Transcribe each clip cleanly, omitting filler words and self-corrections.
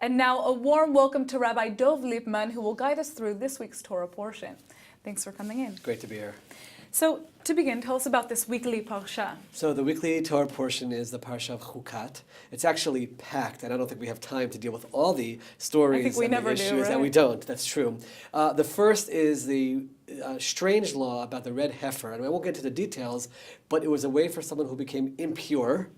And now a warm welcome to Rabbi Dov Lipman, who will guide us through this week's Torah portion. Thanks for coming in. Great to be here. So, to begin, tell us about this weekly PARSHA. So the weekly Torah portion is the PARSHA of Chukat. It's actually packed, and I don't think we have time to deal with all the stories and the issues, and we don't. That's true. The first is the strange law about the red heifer, and I won't get into the details, but it was a way for someone who became impure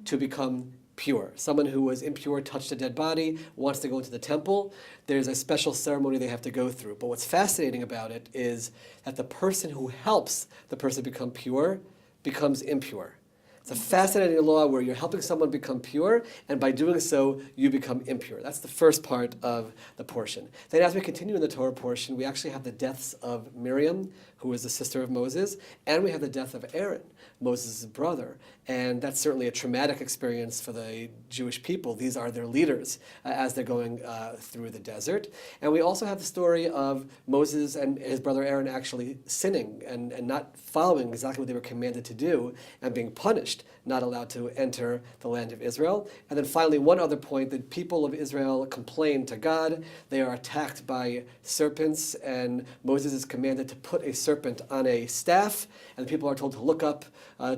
to become pure. Someone who was impure touched a dead body, wants to go into the temple. There's a special ceremony they have to go through. But what's fascinating about it is that the person who helps the person become pure becomes impure. It's a fascinating law where you're helping someone become pure, and by doing so, you become impure. That's the first part of the portion. Then as we continue in the Torah portion, we actually have the deaths of Miriam, who was the sister of Moses, and we have the death of Aaron, Moses' brother. And that's certainly a traumatic experience for the Jewish people. These are their leaders as they're going through the desert. And we also have the story of Moses and his brother Aaron actually sinning and not following exactly what they were commanded to do and being punished, not allowed to enter the land of Israel. And then finally, one other point, the people of Israel complain to God. They are attacked by serpents, and Moses is commanded to put a serpent on a staff, and the people are told to look up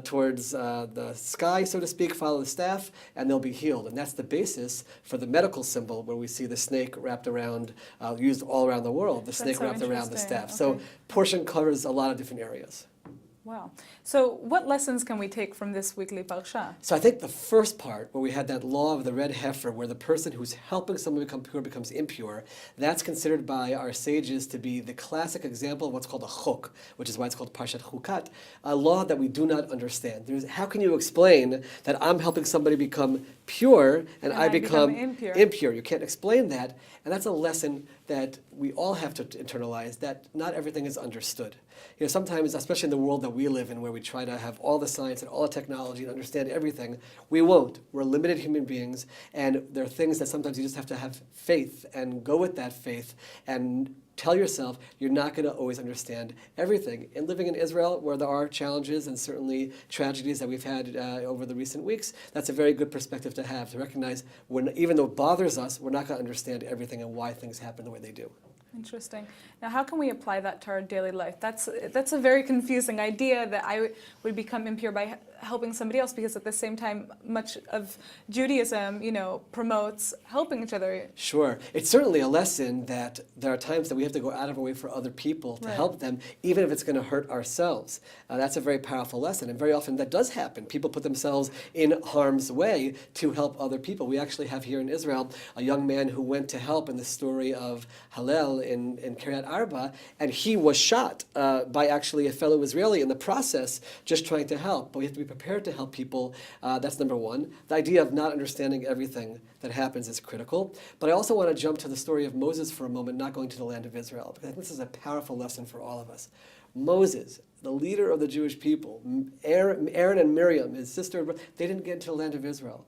towards the sky, so to speak, follow the staff, and they'll be healed. And that's the basis for the medical symbol where we see the snake wrapped around, used all around the world, the snake wrapped around the staff. Okay. So portion covers a lot of different areas. Wow. So what lessons can we take from this weekly Parsha? So I think the first part, where we had that law of the red heifer, where the person who's helping someone become pure becomes impure, that's considered by our sages to be the classic example of what's called a chok, which is why it's called Parshat Chukat, a law that we do not understand. How can you explain that I'm helping somebody become pure and I become impure? You can't explain that. And that's a lesson that we all have to internalize, that not everything is understood. You know, sometimes, especially in the world that we live in, where we try to have all the science and all the technology and understand everything, we won't. We're limited human beings, and there are things that sometimes you just have to have faith and go with that faith and tell yourself you're not going to always understand everything. And living in Israel, where there are challenges and certainly tragedies that we've had over the recent weeks, that's a very good perspective to have, to recognize even though it bothers us, we're not going to understand everything and why things happen the way they do. Interesting. Now, how can we apply that to our daily life? That's a very confusing idea, that I would become impure by helping somebody else, because at the same time, much of Judaism, promotes helping each other. Sure. It's certainly a lesson that there are times that we have to go out of our way for other people to help them, even if it's going to hurt ourselves. That's a very powerful lesson, and very often that does happen. People put themselves in harm's way to help other people. We actually have here in Israel a young man who went to help in the story of Hallel in Kiryat Arba, and he was shot by actually a fellow Israeli in the process, just trying to help. But we have to be prepared to help people. That's number one. The idea of not understanding everything that happens is critical. But I also want to jump to the story of Moses for a moment, not going to the land of Israel, because I think this is a powerful lesson for all of us. Moses, the leader of the Jewish people, Aaron and Miriam, his sister, they didn't get into the land of Israel.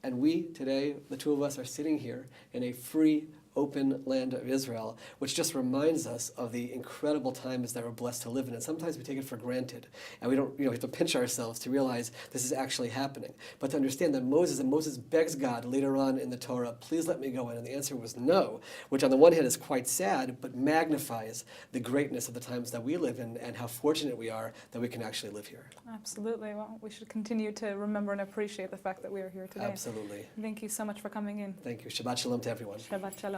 And we today, the two of us, are sitting here in a free, open land of Israel, which just reminds us of the incredible times that we're blessed to live in. And sometimes we take it for granted, and we don't, we have to pinch ourselves to realize this is actually happening. But to understand that Moses begs God later on in the Torah, please let me go in, and the answer was no, which on the one hand is quite sad, but magnifies the greatness of the times that we live in and how fortunate we are that we can actually live here. Absolutely. Well, we should continue to remember and appreciate the fact that we are here today. Absolutely. Thank you so much for coming in. Thank you. Shabbat shalom to everyone. Shabbat shalom.